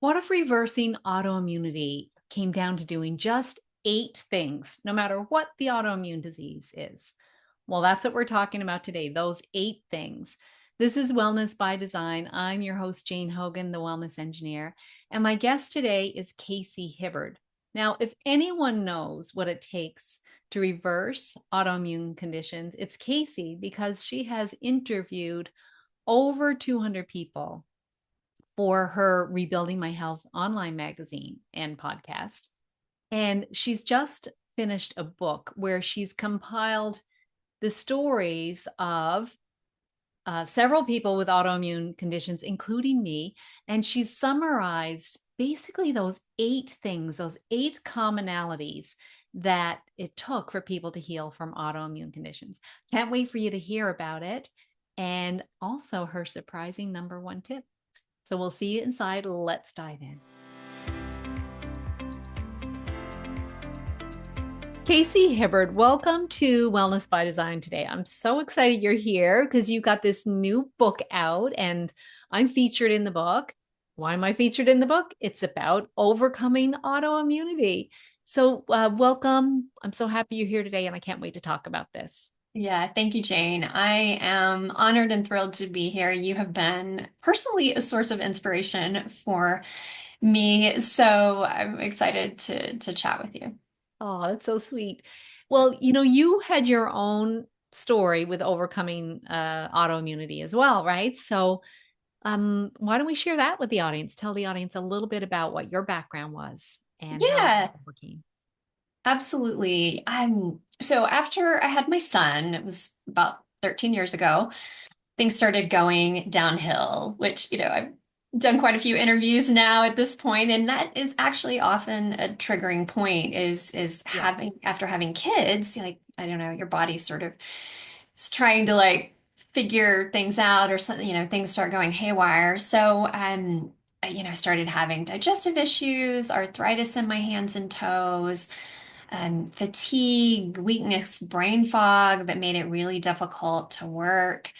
What if reversing autoimmunity came down to doing just 8 things, no matter what the autoimmune disease is? Well, that's what we're talking about today, those 8 things. This is Wellness by Design. I'm your host, Jane Hogan, the wellness engineer. And my guest today is Casey Hibbard. Now, if anyone knows what it takes to reverse autoimmune conditions, it's Casey because she has interviewed over 200 people for her Rebuilding My Health online magazine and podcast. And she's just finished a book where she's compiled the stories of several people with autoimmune conditions, including me. And she's summarized basically those 8 things, those 8 commonalities that it took for people to heal from autoimmune conditions. Can't wait for you to hear about it. And also her surprising #1 tip. So we'll see you inside. Let's dive in. Casey Hibbard, welcome to Wellness by Design today. I'm so excited you're here because you got this new book out and I'm featured in the book. Why am I featured in the book? It's about overcoming autoimmunity. So welcome. I'm so happy you're here today and I can't wait to talk about this. Yeah, thank you, Jane. I am honored and thrilled to be here. You have been personally a source of inspiration for me, so I'm excited to chat with you. Oh, that's so sweet. Well, you had your own story with overcoming autoimmunity as well, right? So, why don't we share that with the audience? Tell the audience a little bit about what your background was and how you Yeah, overcame. absolutely. So after I had my son, it was about 13 years ago, things started going downhill, which, I've done quite a few interviews now at this point, and that is actually often a triggering point is Yeah. having after having kids, like, I don't know, your body sort of is trying to like figure things out or something, things start going haywire. So I started having digestive issues, arthritis in my hands and toes, fatigue, weakness, brain fog that made it really difficult to work.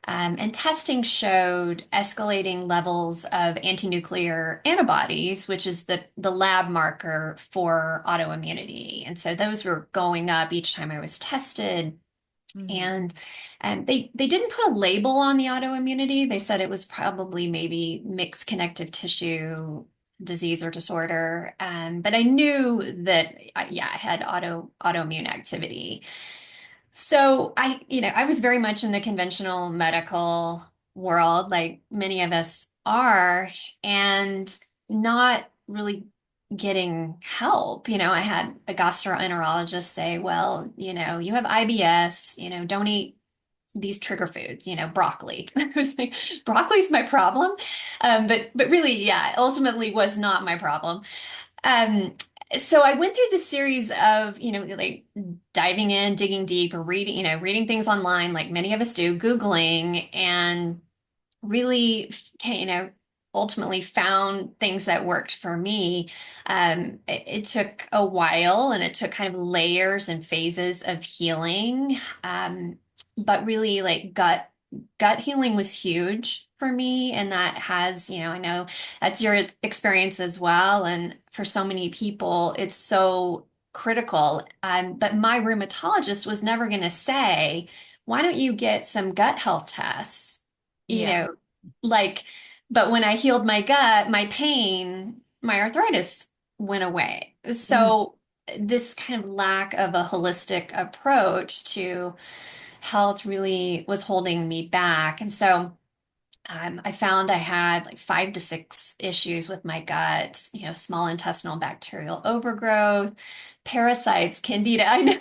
And testing showed escalating levels of anti-nuclear antibodies, which is the lab marker for autoimmunity. And so those were going up each time I was tested. Mhm. And they didn't put a label on the autoimmunity. They said it was probably maybe mixed connective tissue disease or disorder. But I knew that, yeah, I had autoimmune activity. So I was very much in the conventional medical world, like many of us are, and not really getting help. I had a gastroenterologist say, well, you have IBS, don't eat these trigger foods, broccoli. I was like, broccoli's my problem. But really, yeah, ultimately was not my problem. Um, so I went through this series of, like diving in, digging deep, reading, reading things online, like many of us do, Googling, and really, ultimately found things that worked for me. It took a while and it took kind of layers and phases of healing. But really like gut healing was huge for me. And that has, I know that's your experience as well. And for so many people, it's so critical. But my rheumatologist was never going to say, why don't you get some gut health tests? You Yeah. know, like, but when I healed my gut, my pain, my arthritis went away. Mhm. So this kind of lack of a holistic approach to health really was holding me back. And so I found I had like 5 to 6 issues with my gut, small intestinal bacterial overgrowth, parasites, candida, I know,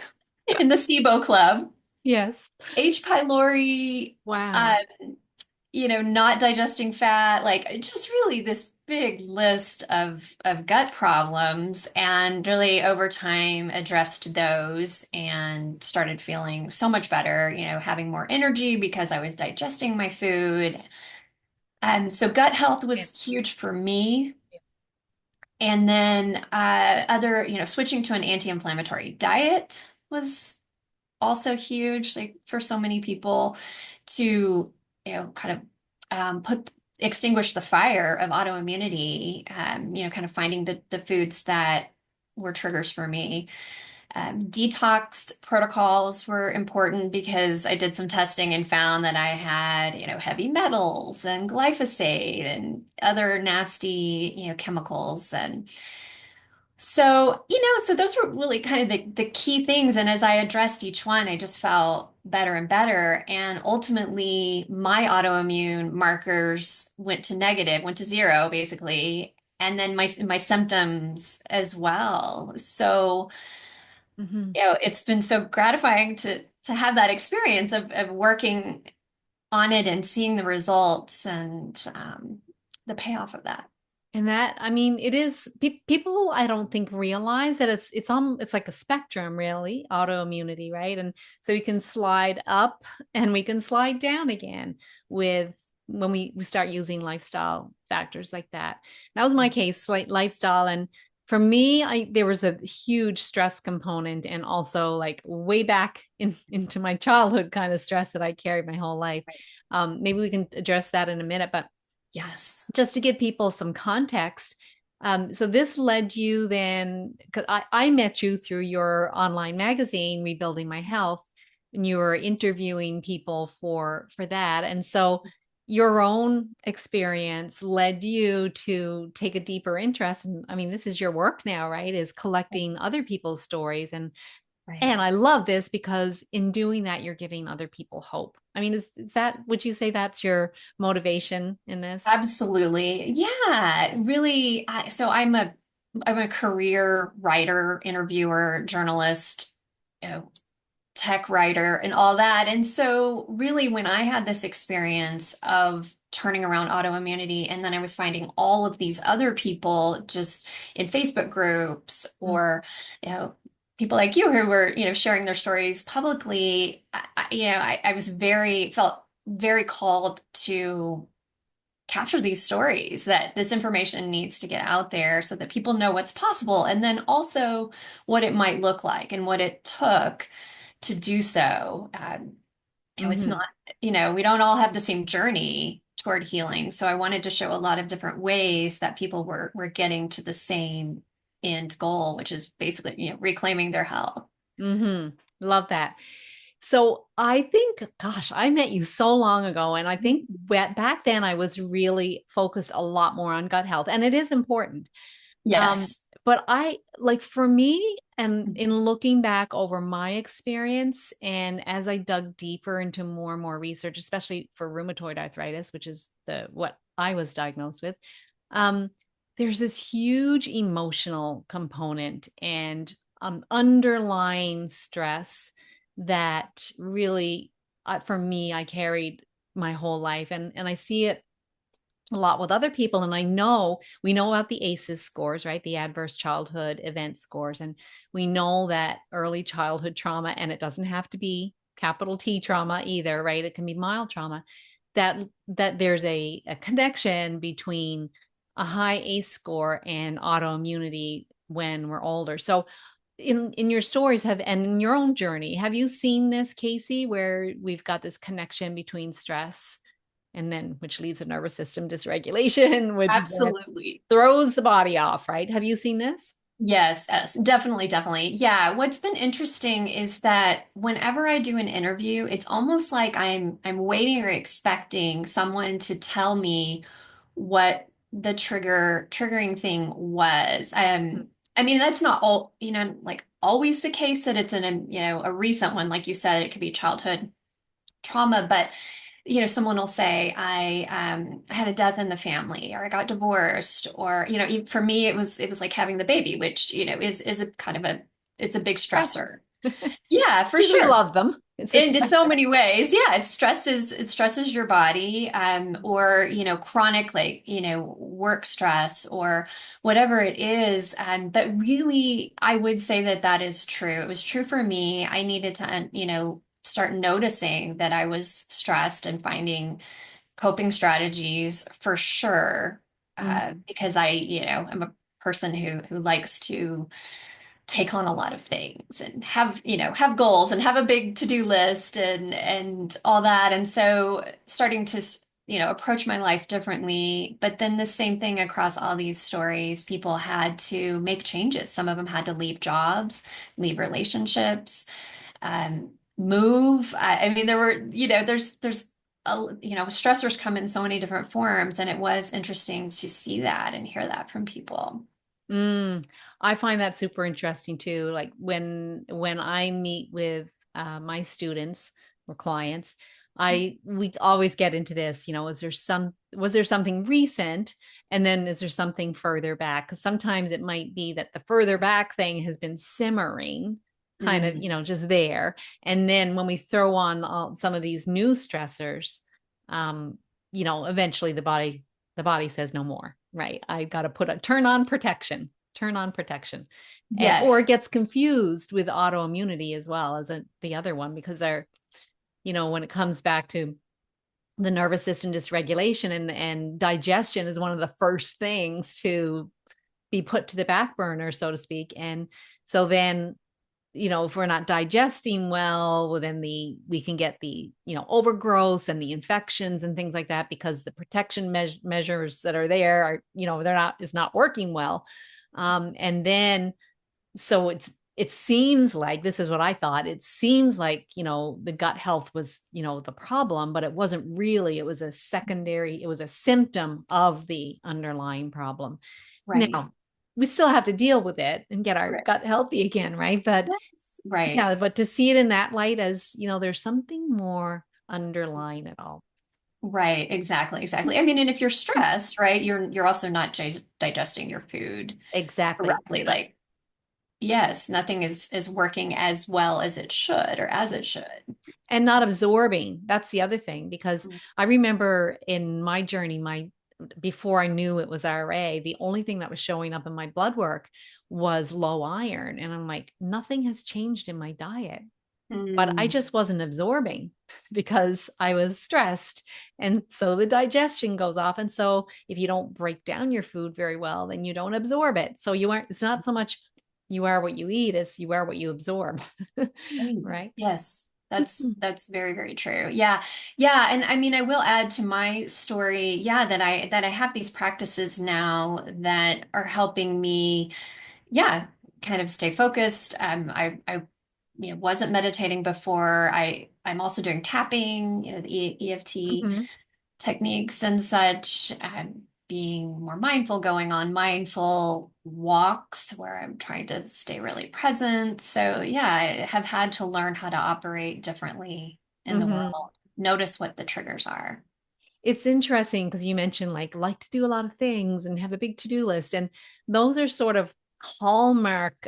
in the SIBO club, Yes. H. pylori, Wow. not digesting fat, like just really this big list of gut problems, and really over time addressed those and started feeling so much better, having more energy because I was digesting my food. So gut health Yeah. was huge for me. And then other, switching to an anti-inflammatory diet was also huge, like for so many people to, kind of put extinguish the fire of autoimmunity, kind of finding the foods that were triggers for me. Detox protocols were important because I did some testing and found that I had, heavy metals and glyphosate and other nasty, chemicals. And so those were really kind of the key things. And as I addressed each one, I just felt better and better. And ultimately, my autoimmune markers went to zero, basically. And then my symptoms as well. So, Hmm. it's been so gratifying to have that experience of working on it and seeing the results and the payoff of that. And that, I mean, it is people I don't think realize that it's like a spectrum, really, autoimmunity, right? And so we can slide up and we can slide down again with when we start using lifestyle factors like that. That was my case, like lifestyle. And for me, there was a huge stress component, and also like way back into my childhood kind of stress that I carried my whole life. Right. Maybe we can address that in a minute, but Yes. just to give people some context. So this led you then, because I met you through your online magazine, Rebuilding My Health, and you were interviewing people for that. And so your own experience led you to take a deeper interest. And I mean, this is your work now, right? Is collecting other people's stories. Right. And I love this because in doing that, you're giving other people hope. I mean, is that, would you say that's your motivation in this? Absolutely. Yeah, really. So I'm a career writer, interviewer, journalist, you know, tech writer, and all that. And so really when I had this experience of turning around autoimmunity, and then I was finding all of these other people just in Facebook groups or, you know, people like you who were, sharing their stories publicly, I was felt very called to capture these stories, that this information needs to get out there so that people know what's possible, and then also what it might look like and what it took to do so. It's Mm-hmm. not, we don't all have the same journey toward healing. So I wanted to show a lot of different ways that people were getting to the same end goal, which is basically, reclaiming their health. Mm-hmm. Love that. So I think, gosh, I met you so long ago, and I think back then I was really focused a lot more on gut health, and it is important. Um, Yes. but I like for me, and in Mhm. looking back over my experience, and as I dug deeper into more and more research, especially for rheumatoid arthritis, which is the what I was diagnosed with, um, there's this huge emotional component and underlying stress that really, for me, I carried my whole life, and I see it a lot with other people. And I know we know about the ACEs scores, right? The adverse childhood event scores. And we know that early childhood trauma, and it doesn't have to be capital T trauma either, right? It can be mild trauma, that there's a connection between a high ACE score and autoimmunity when we're older. So in your stories have and in your own journey, have you seen this, Casey, where we've got this connection between stress and then which leads to nervous system dysregulation, which then Absolutely. throws the body off, right? Have you seen this? Yes, yes, definitely, definitely. Yeah, what's been interesting is that whenever I do an interview, it's almost like I'm waiting or expecting someone to tell me what the triggering thing was. I mean, that's not all, like always the case that it's a recent one, like you said, it could be childhood trauma, but someone will say, I had a death in the family, or I got divorced, or, for me, it was like having the baby, which, is a kind of it's a big Stress. stressor. Yeah, for We sure. love them. It's a In so stressor. many ways. Yeah, it stresses your body, or, chronic, like, work stress or whatever it is. But really, I would say that that is true. It was true for me. I needed to, start noticing that I was stressed and finding coping strategies for sure. Mm-hmm. Because I'm a person who likes to take on a lot of things and have goals and have a big to-do list and all that. And so starting to approach my life differently. But then the same thing across all these stories, people had to make changes. Some of them had to leave jobs, leave relationships, move. I mean, there were, stressors come in so many different forms, and it was interesting to see that and hear that from people. Mm, I find that super interesting too. Like when I meet with my students or clients, we always get into this, was there something recent, and then is there something further back? Because sometimes it might be that the further back thing has been simmering, kind of, Mm. just there. And then when we throw on some of these new stressors, eventually the body says no more, right? I got to turn on protection. Or it Yes. gets confused with autoimmunity as well as the other one, because when it comes back to the nervous system dysregulation, and digestion is one of the first things to be put to the back burner, so to speak. And so then, if we're not digesting well, then we can get the overgrowth and the infections and things like that, because the protection measures that are there are, it's not working well. And then, so it seems like, this is what I thought, it seems like, the gut health was, the problem, but it wasn't really. It was a symptom of the underlying problem. Right. Now, we still have to deal with it and get our Right. gut healthy again, right? But Yes. Right. yeah, but to see it in that light, as there's something more underlying it all. Right. Exactly. Exactly. I mean, and if you're stressed, right, you're also not digesting your food Exactly. correctly. Like, yes, nothing is working as well as it should or as it should. And not absorbing. That's the other thing, because Mm. I remember in my journey, before I knew it was RA, the only thing that was showing up in my blood work was low iron. And I'm like, nothing has changed in my diet, but I Mm. just wasn't absorbing because I was stressed. And so the digestion goes off. And so if you don't break down your food very well, then you don't absorb it. So it's not so much you are what you eat, as you are what you absorb. Right. Right. Yes, that's very, very true. Yeah. Yeah, and I mean I will add to my story, yeah, that I have these practices now that are helping me, yeah, kind of stay focused. I wasn't meditating before. I'm also doing tapping, the EFT Mhm. techniques and such, being more mindful, going on mindful walks where I'm trying to stay really present. So, yeah, I have had to learn how to operate differently in the Mhm. world, notice what the triggers are. It's interesting because you mentioned like to do a lot of things and have a big to-do list, and those are sort of hallmark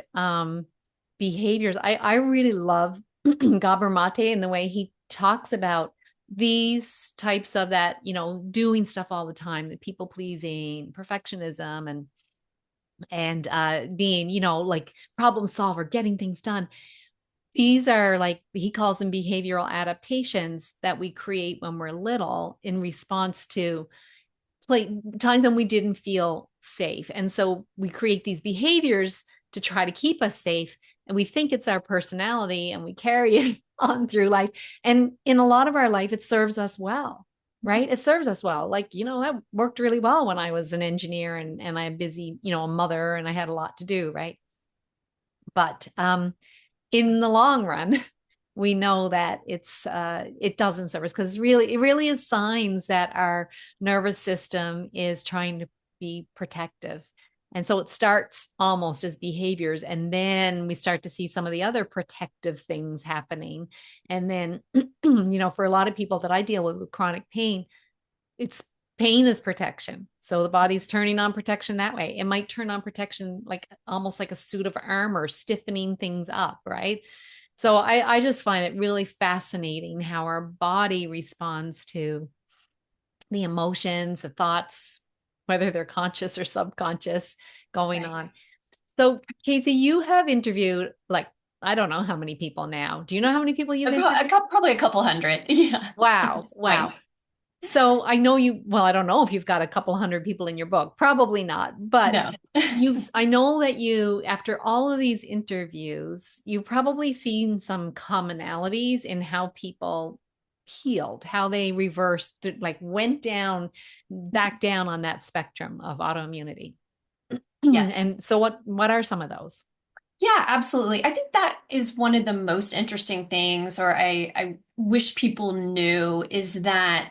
behaviors. I really love Gabor Mate and the way he talks about these types of that, doing stuff all the time, the people pleasing, perfectionism, and being, like problem solver, getting things done. These are, like he calls them, behavioral adaptations that we create when we're little in response to times when we didn't feel safe. And so we create these behaviors to try to keep us safe. And we think it's our personality, and we carry it on through life. And in a lot of our life, it serves us well, right? It serves us well. Like, that worked really well when I was an engineer, and I'm busy, a mother, and I had a lot to do, right? But in the long run, we know that it doesn't serve us, because it really is signs that our nervous system is trying to be protective. And so it starts almost as behaviors, and then we start to see some of the other protective things happening. And then, for a lot of people that I deal with chronic pain, it's pain is protection. So the body's turning on protection that way. It might turn on protection like almost like a suit of armor, stiffening things up, right? So I just find it really fascinating how our body responds to the emotions, the thoughts, whether they're conscious or subconscious, going Right. on. So, Casey, you have interviewed, like, I don't know how many people now. Do you know how many people you've interviewed? Probably a couple hundred. Yeah. At Wow. this Wow. point. So I know well, I don't know if you've got a couple hundred people in your book, probably not, but No. I know that after all of these interviews, you've probably seen some commonalities in how people healed, how they reversed, like went down, back down on that spectrum of autoimmunity. Yes. And so what are some of those? Yeah, absolutely. I think that is one of the most interesting things, or I wish people knew, is that,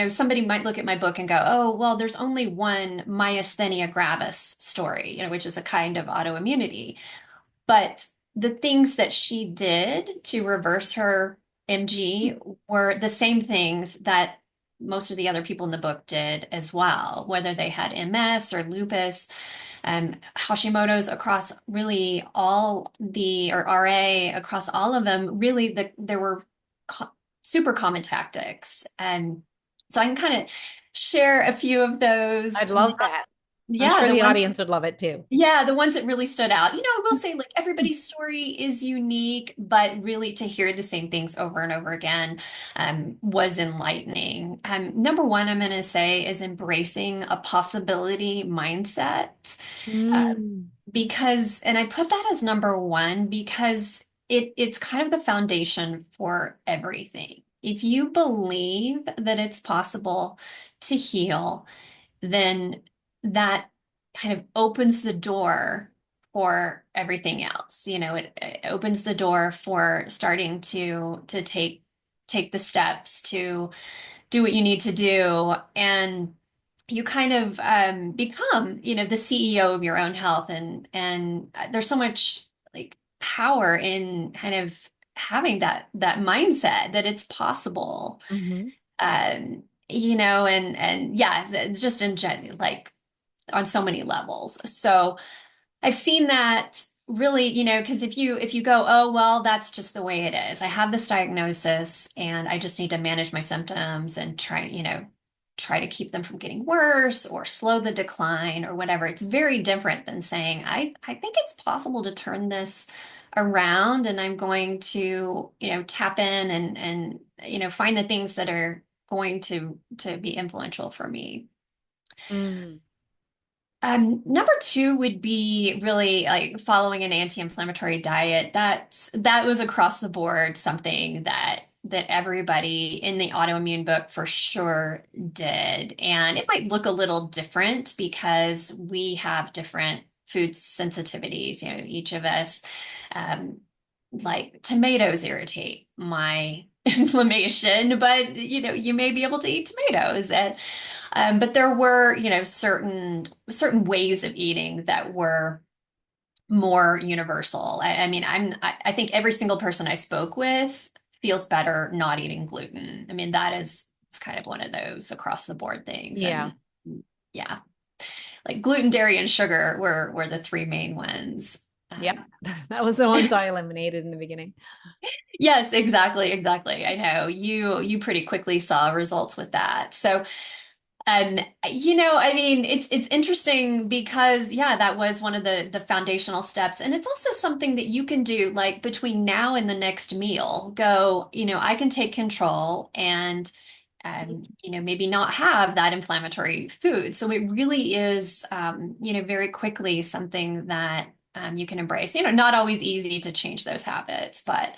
somebody might look at my book and go, oh, well, there's only one myasthenia gravis story, which is a kind of autoimmunity. But the things that she did to reverse her MG were the same things that most of the other people in the book did as well, whether they had MS or lupus, Hashimoto's, across really all the, or RA, across all of them, really there were co super common tactics. And so I can kind of share a few of those. I'd love that. I'm Yeah, sure the the ones audience would love it too. yeah, the ones that really stood out. I will say, like, everybody's story is unique, but really to hear the same things over and over again was enlightening. Number one, I'm going to say, is embracing a possibility mindset. Uh, Mm. because, and I put that as number one because it's kind of the foundation for everything. If you believe that it's possible to heal, then that kind of opens the door for everything else. It opens the door for starting to take the steps to do what you need to do, and you kind of become, the CEO of your own health, and there's so much like power in kind of having that mindset that it's possible. Hmm. And yes, it's just like on so many levels. So I've seen that really, because if you go, oh, well, that's just the way it is. I have this diagnosis and I just need to manage my symptoms and try to keep them from getting worse or slow the decline or whatever. It's very different than saying, I think it's possible to turn this around, and I'm going to, tap in and find the things that are going to be influential for me. Mm. Number two would be really like following an anti-inflammatory diet. That was across the board something that everybody in the autoimmune book for sure did. And it might look a little different because we have different food sensitivities. Each of us, um, like tomatoes irritate my inflammation, but you may be able to eat tomatoes. But there were, certain ways of eating that were more universal. I think every single person I spoke with feels better not eating gluten. I mean, that is it's kind of one of those across the board things. Yeah. And yeah, like gluten, dairy, and sugar were the three main ones. Yep. That was the ones I eliminated in the beginning. Yes, exactly, exactly. I know you pretty quickly saw results with that. So it's interesting because yeah, that was one of the foundational steps. And it's also something that you can do like between now and the next meal. Go, I can take control and maybe not have that inflammatory food. So it really is very quickly something that you can embrace. Not always easy to change those habits, but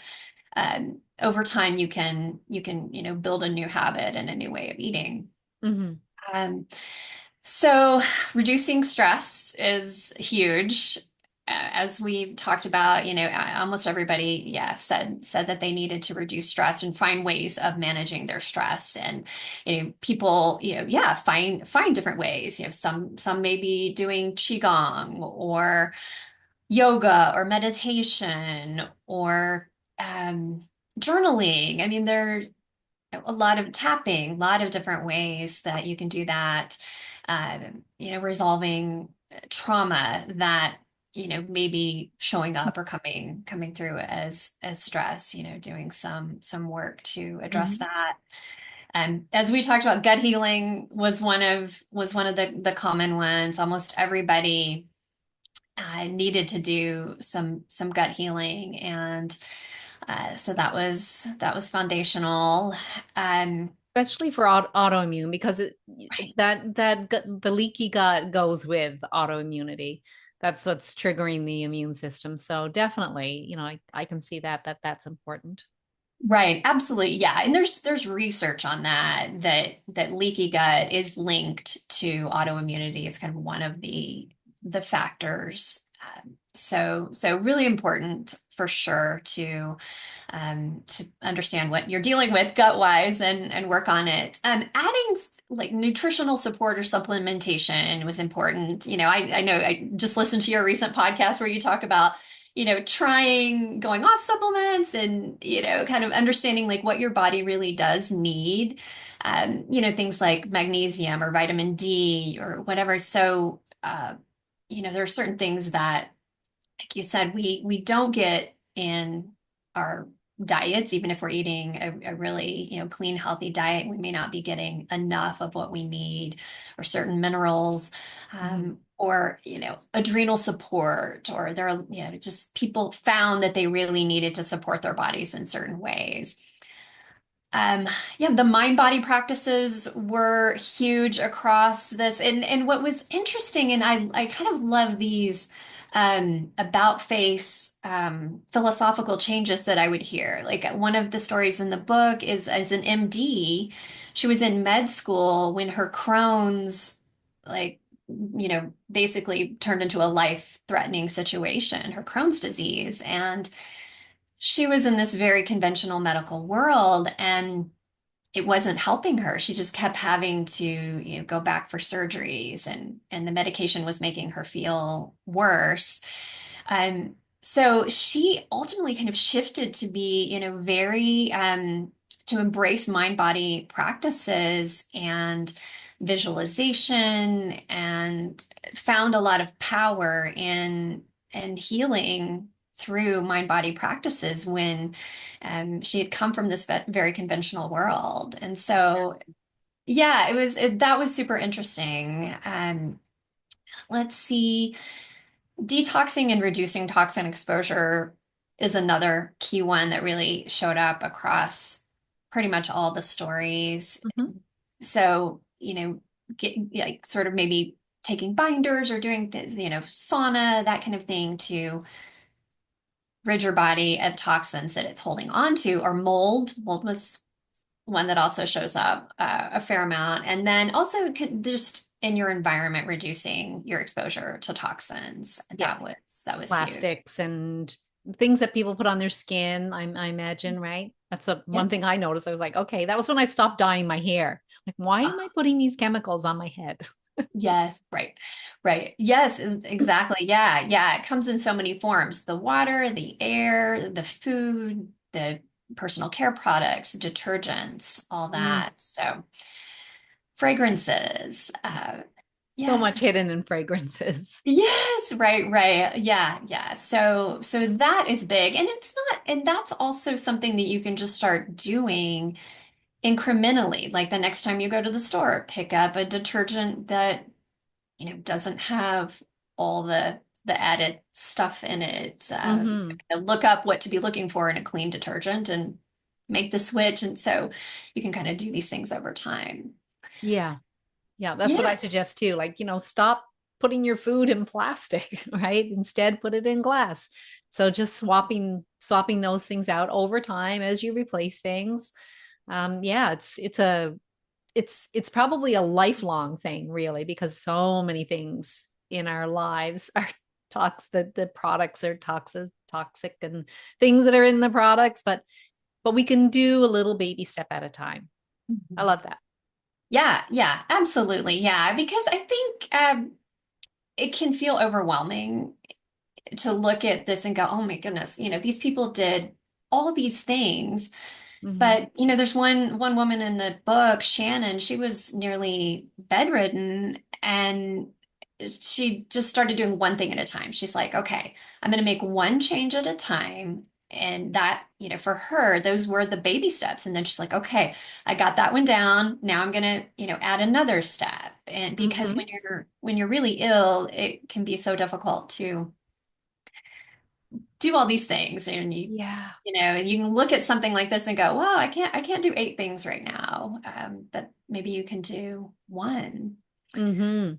over time you can build a new habit and a new way of eating. Hmm. Um, so reducing stress is huge. As we've talked about, almost everybody, yeah, said that they needed to reduce stress and find ways of managing their stress. And people, yeah, find different ways. Some may be doing qigong or yoga or meditation or journaling. I mean, there a lot of tapping, a lot of different ways that you can do that. Resolving trauma that maybe showing up or coming through as stress. Doing some work to address Hmm. that. As we talked about, gut healing was one of the common ones. Almost everybody needed to do some gut healing, and so that was foundational. Um, Especially for autoimmune, because right. that the leaky gut goes with autoimmunity. That's what's triggering the immune system. So definitely, I can see that that's important. Right, absolutely. Yeah. And there's research on that leaky gut is linked to autoimmunity as kind of one of the factors. So really important for sure to understand what you're dealing with gut wise and work on it. Adding like nutritional support or supplementation was important. I know I just listened to your recent podcast where you talk about trying going off supplements and, kind of understanding like what your body really does need. Things like magnesium or vitamin D or whatever. So, there are certain things that, like you said, we don't get in our diets. Even if we're eating a really, clean, healthy diet, we may not be getting enough of what we need, or certain minerals, Mhm. or, adrenal support, or there are, just people found that they really needed to support their bodies in certain ways. Um, yeah, the mind body practices were huge across this. And what was interesting, and I kind of love these about face philosophical changes that I would hear. Like one of the stories in the book is as an MD, she was in med school when her Crohn's, like, basically turned into a life-threatening situation, her Crohn's disease. And she was in this very conventional medical world, and it wasn't helping her. She just kept having to, go back for surgeries, and the medication was making her feel worse. So she ultimately kind of shifted to be, very to embrace mind body practices and visualization, and found a lot of power in healing through mind body practices when she had come from this very conventional world. And so, yeah, that was super interesting. Let's see. Detoxing and reducing toxin exposure is another key one that really showed up across pretty much all the stories. Mhm. So, get like sort of maybe taking binders or doing this, sauna, that kind of thing to rid your body of toxins that it's holding on to, or mold. Mold was one that also shows up a fair amount. And then also just in your environment, reducing your exposure to toxins. Yeah. That was huge. Plastics and things that people put on their skin, I imagine, right? That's what Yeah. one thing I noticed. I was like, okay, that was when I stopped dyeing my hair. Like, why am I putting these chemicals on my head? Yes, right. Right. Yes, exactly. Yeah. Yeah. It comes in so many forms: the water, the air, the food, the personal care products, detergents, all Mm, that. So, fragrances. so much Yes. hidden in fragrances. Yes, right, right. Yeah, yeah. So that is big. And it's not, and that's also something that you can just start doing incrementally. Like the next time you go to the store, pick up a detergent that, doesn't have all the added stuff in it. Hmm. Look up what to be looking for in a clean detergent and make the switch. And so you can kind of do these things over time. Yeah. Yeah. That's what Yeah. I suggest too. Like, stop putting your food in plastic, right? Instead, put it in glass. So just swapping those things out over time as you replace things. Yeah, it's probably a lifelong thing, really, because so many things in our lives are the products are toxic and things that are in the products, but we can do a little baby step at a time. I Mhm. love that. Yeah, yeah, absolutely. Yeah, because I think it can feel overwhelming to look at this and go, oh my goodness, these people did all these things. Hmm. But, there's one woman in the book, Shannon, she was nearly bedridden, and she just started doing one thing at a time. She's like, okay, I'm going to make one change at a time. And that, for her, those were the baby steps. And then she's like, okay, I got that one down. Now I'm going to, add another step. And because Hmm. when you're really ill, it can be so difficult to do all these things, and Yeah. you can look at something like this and go, wow, I can't do 8 things right now, but maybe you can do one. Hmm.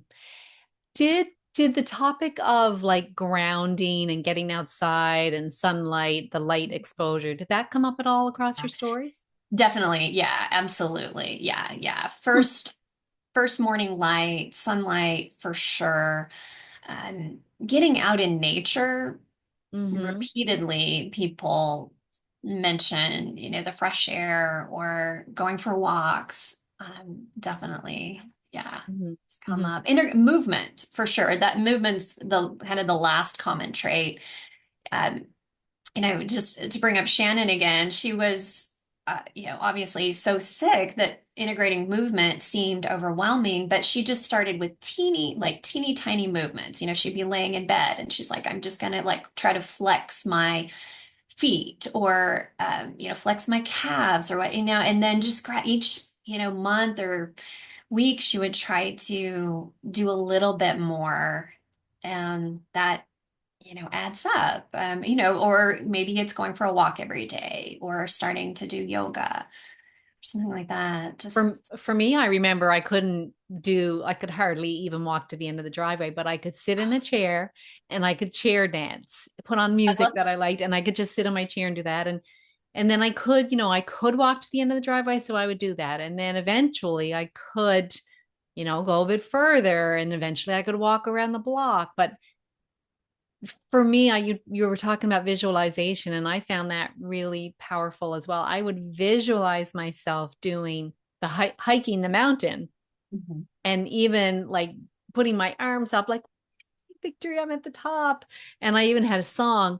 Did Did the topic of like grounding and getting outside and sunlight, the light exposure, did that come up at all across your stories? Definitely. Yeah, absolutely. Yeah, yeah. Hmm. First morning light, sunlight for sure. Getting out in nature, Mm-hmm. repeatedly people mention, the fresh air or going for walks. Definitely. Yeah. Mm-hmm. It's come Mm-hmm. up. Movement for sure. That movement's the kind of the last common trait. Um, just to bring up Shannon again, she was, obviously so sick that integrating movement seemed overwhelming, but she just started with teeny tiny movements. She'd be laying in bed and she's like, I'm just gonna like try to flex my feet or, flex my calves or what, and then just each, month or week, she would try to do a little bit more. And that adds up. Or maybe it's going for a walk every day or starting to do yoga or something like that. For me, I remember I could hardly even walk to the end of the driveway, but I could sit in a chair and I could chair dance, put on I music love that I liked, and I could just sit on my chair and do that. And then I could walk to the end of the driveway, so I would do that. And then eventually I could, go a bit further, and eventually I could walk around the block. But for me, you were talking about visualization, and I found that really powerful as well. I would visualize myself doing the hiking the mountain, Mhm. and even like putting my arms up, like victory, I'm at the top. And I even had a song,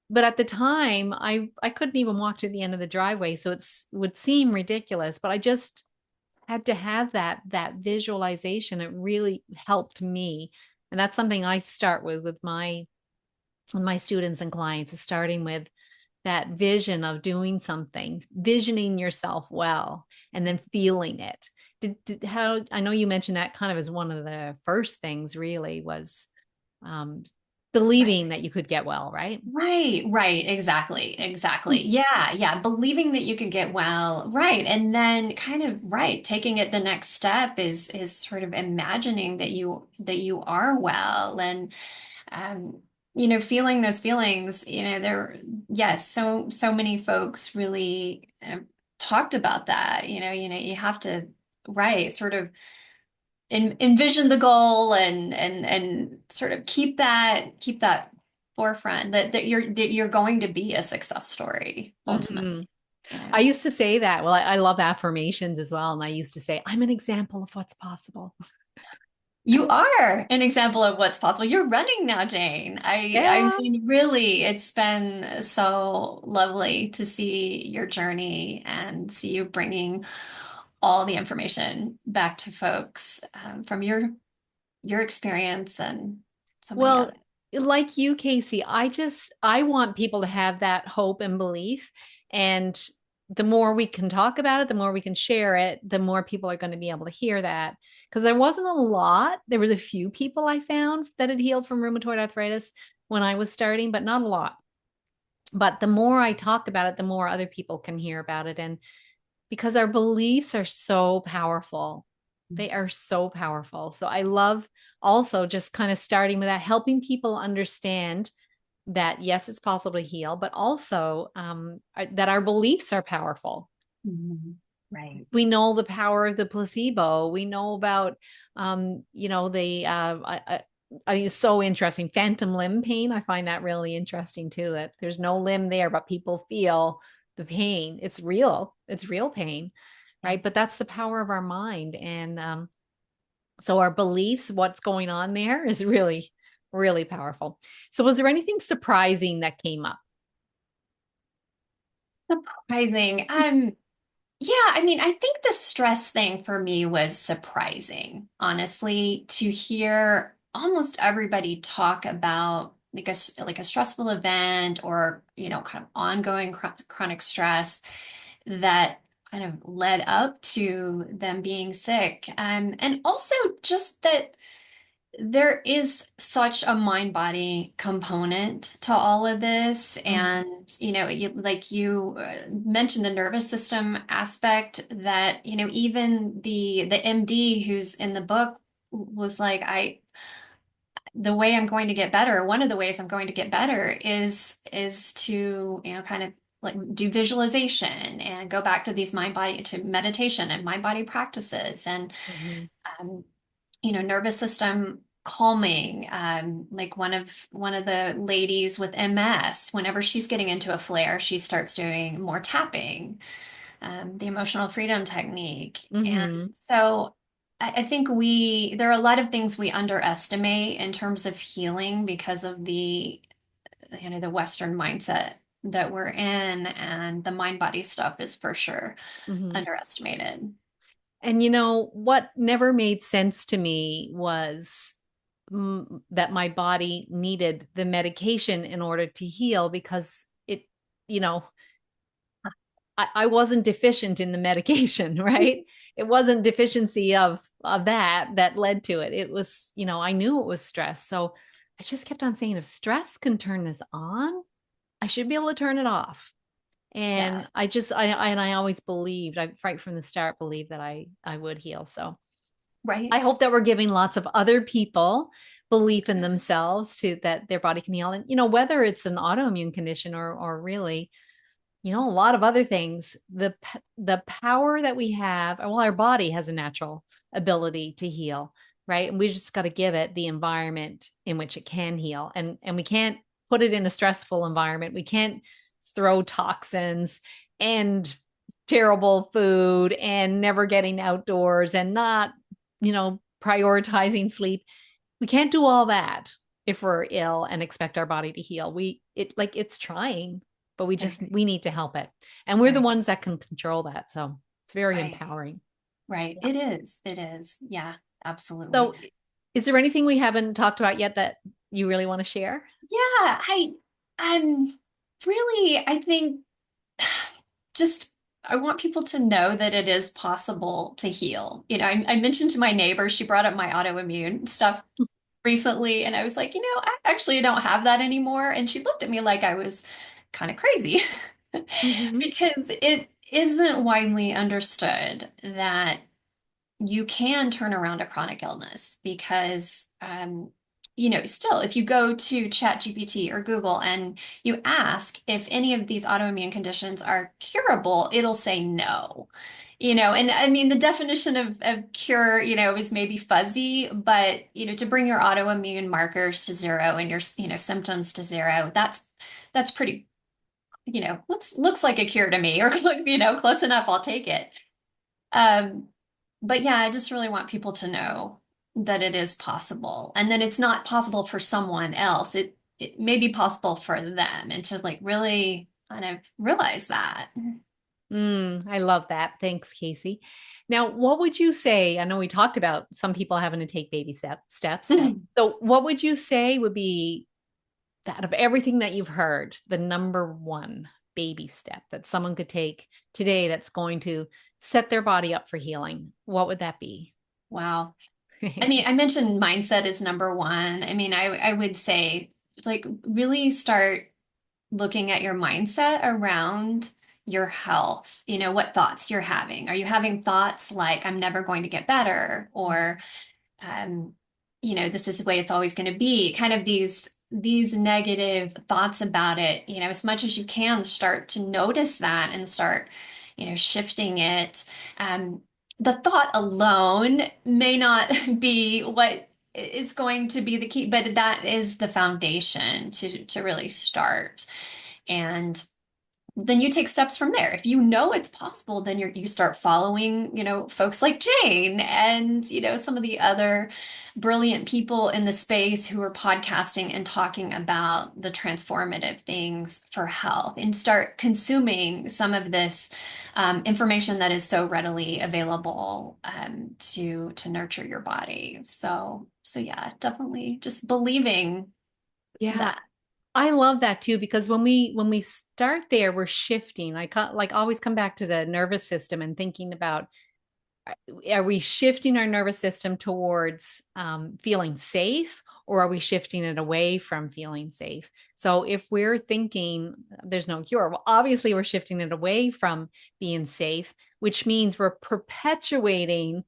but at the time, I couldn't even walk to the end of the driveway, so it's would seem ridiculous, but I just had to have that visualization. It really helped me, and that's something I start with my students and clients, is starting with that vision of doing something, visioning yourself well, and then feeling it. How I know you mentioned that kind of as one of the first things really was um, Right. believing that you could get well, right? Right, exactly. Yeah, yeah. Believing that you could get well, right. And then kind of right, taking it the next step is sort of imagining that you are well and um, feeling those feelings, there, yes, so many folks really talked about that, you have to, right, sort of envision the goal and sort of keep that forefront that you're going to be a success story Mm-hmm. ultimately, I used to say that. Well, I love affirmations as well. And I used to say, I'm an example of what's possible. You are an example of what's possible. You're running now, Jane. I Yeah. mean, really, it's been so lovely to see your journey and see you bringing all the information back to folks from your experience and so many Well, others. like you, Casey, I want people to have that hope and belief. And the more we can talk about it, the more we can share it, the more people are going to be able to hear that. Because there wasn't a lot. There was a few people I found that had healed from rheumatoid arthritis when I was starting, but not a lot. But the more I talk about it, the more other people can hear about it. And because our beliefs are so powerful. They are so powerful. So I love also just kind of starting with that, helping people understand that yes, it's possible to heal, but also that our beliefs are powerful. Mhm. Right. We know the power of the placebo. We know about, the I mean, it's so interesting. Phantom limb pain. I find that really interesting too, that there's no limb there, but people feel the pain. It's real. It's real pain, Yeah. right? But that's the power of our mind. And so our beliefs, what's going on there is really, really powerful. So was there anything surprising that came up? Surprising. Yeah, I mean, I think the stress thing for me was surprising, honestly, to hear almost everybody talk about like a stressful event or, kind of ongoing chronic stress that kind of led up to them being sick. And also just that there is such a mind-body component to all of this. Mhm. And, like you mentioned the nervous system aspect that, even the MD who's in the book was like, the way I'm going to get better, one of the ways I'm going to get better is to, kind of like do visualization and go back to these mind body to meditation and mind body practices and Mhm. um, nervous system calming. Like one of the ladies with MS, whenever she's getting into a flare, she starts doing more tapping, the emotional freedom technique. And Mhm. so I think there are a lot of things we underestimate in terms of healing because of the Western mindset that we're in, and the mind body stuff is for sure Mhm. underestimated. And what never made sense to me was that my body needed the medication in order to heal because you know, I wasn't deficient in the medication, right? It wasn't deficiency of that led to it. It was, I knew it was stress. So I just kept on saying, if stress can turn this on, I should be able to turn it off. Yeah, And I always believed, I right from the start believed that I would heal. So I right. hope that we're giving lots of other people belief in themselves to that their body can heal. And whether it's an autoimmune condition or really, a lot of other things, the power that we have, well, our body has a natural ability to heal, right? And we just got to give it the environment in which it can heal. And we can't put it in a stressful environment. We can't throw toxins and terrible food and never getting outdoors and not, prioritizing sleep. We can't do all that if we're ill and expect our body to heal. It's trying, but Right, we need to help it. And we're the right, ones that can control that. So it's very right, empowering. right. Yeah. It is. It is. Yeah, absolutely. So is there anything we haven't talked about yet that you really want to share? Yeah, I'm really, I think just I want people to know that it is possible to heal. I mentioned to my neighbor, she brought up my autoimmune stuff recently, and I was like, I actually don't have that anymore. And she looked at me like I was kind of crazy Mm-hmm. because it isn't widely understood that you can turn around a chronic illness because still if you go to ChatGPT or Google and you ask if any of these autoimmune conditions are curable, it'll say no. And I mean the definition of cure, is maybe fuzzy, but to bring your autoimmune markers to zero and your symptoms to zero, that's pretty, looks like a cure to me, or close enough, I'll take it. um but yeah, I just really want people to know that it is possible, and that it's not possible for someone else. It may be possible for them, and to like really kind of realize that. I love that. Thanks, Casey. Now, what would you say? I know we talked about some people having to take baby steps. So, what would you say would be that of everything that you've heard, the number one baby step that someone could take today that's going to set their body up for healing? What would that be? Wow. I mean, I mentioned mindset is number one. I mean, I would say like really start looking at your mindset around your health. What thoughts you're having. Are you having thoughts like I'm never going to get better, or um, this is the way it's always going to be? Kind of these negative thoughts about it. As much as you can, start to notice that and start, shifting it. Um, the thought alone may not be what is going to be the key, but that is the foundation to really start. And then you take steps from there. If you know it's possible, then you start following, folks like Jane and, some of the other brilliant people in the space who are podcasting and talking about the transformative things for health, and start consuming some of this information that is so readily available, to nurture your body. So yeah, definitely just believing Yeah, that. I love that too because when we start there, we're shifting. Like always come back to the nervous system and thinking about, are we shifting our nervous system towards feeling safe, or are we shifting it away from feeling safe? So if we're thinking there's no cure, well, obviously we're shifting it away from being safe, which means we're perpetuating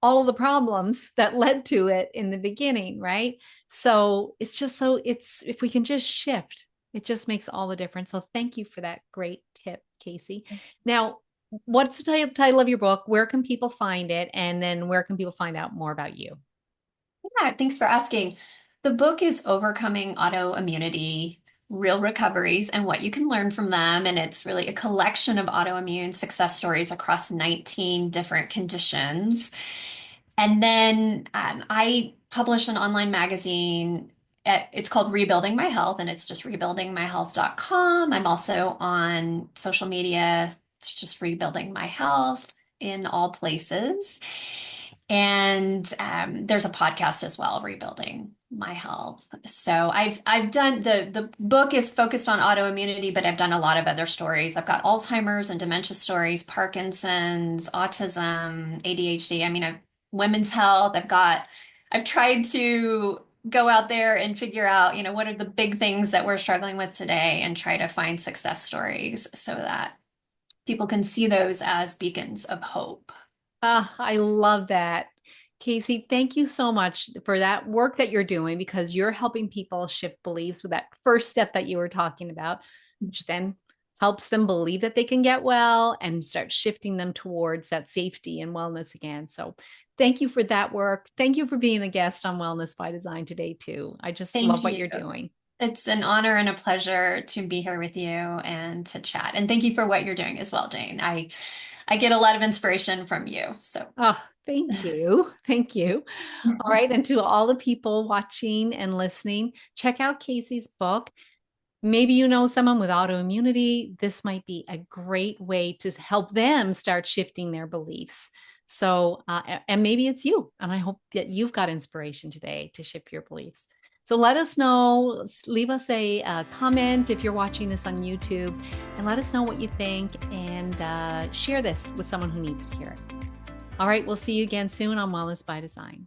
all of the problems that led to it in the beginning, right? So it's just so it's if we can just shift, it just makes all the difference. So thank you for that great tip, Casey. Now, what's the title of your book? Where can people find it? And then where can people find out more about you? Yeah, thanks for asking. The book is Overcoming Autoimmunity, Real Recoveries and What You Can Learn from Them. And it's really a collection of autoimmune success stories across 19 different conditions. And then I publish an online magazine. It's called Rebuilding My Health, and it's just rebuildingmyhealth.com. I'm also on social media. It's just Rebuilding My Health in all places. And there's a podcast as well, Rebuilding My Health. So I've done the book is focused on autoimmunity, but I've done a lot of other stories. I've got Alzheimer's and dementia stories, Parkinson's, autism, ADHD. I mean, I've women's health. I've tried to go out there and figure out, what are the big things that we're struggling with today and try to find success stories so that people can see those as beacons of hope. I love that. Casey, thank you so much for that work that you're doing because you're helping people shift beliefs with that first step that you were talking about, which then helps them believe that they can get well and start shifting them towards that safety and wellness again. So, thank you for that work. Thank you for being a guest on Wellness by Design today, too. I just love Thank what you. you're doing. It's an honor and a pleasure to be here with you and to chat. And thank you for what you're doing as well, Jane. I get a lot of inspiration from you. So, Oh, thank you. Thank you. All right. And to all the people watching and listening, check out Casey's book. Maybe you know someone with autoimmunity. This might be a great way to help them start shifting their beliefs. So, and maybe it's you. And I hope that you've got inspiration today to shift your beliefs. So let us know, leave us a comment if you're watching this on YouTube, and let us know what you think and share this with someone who needs to hear it. All right, we'll see you again soon on Wellness by Design.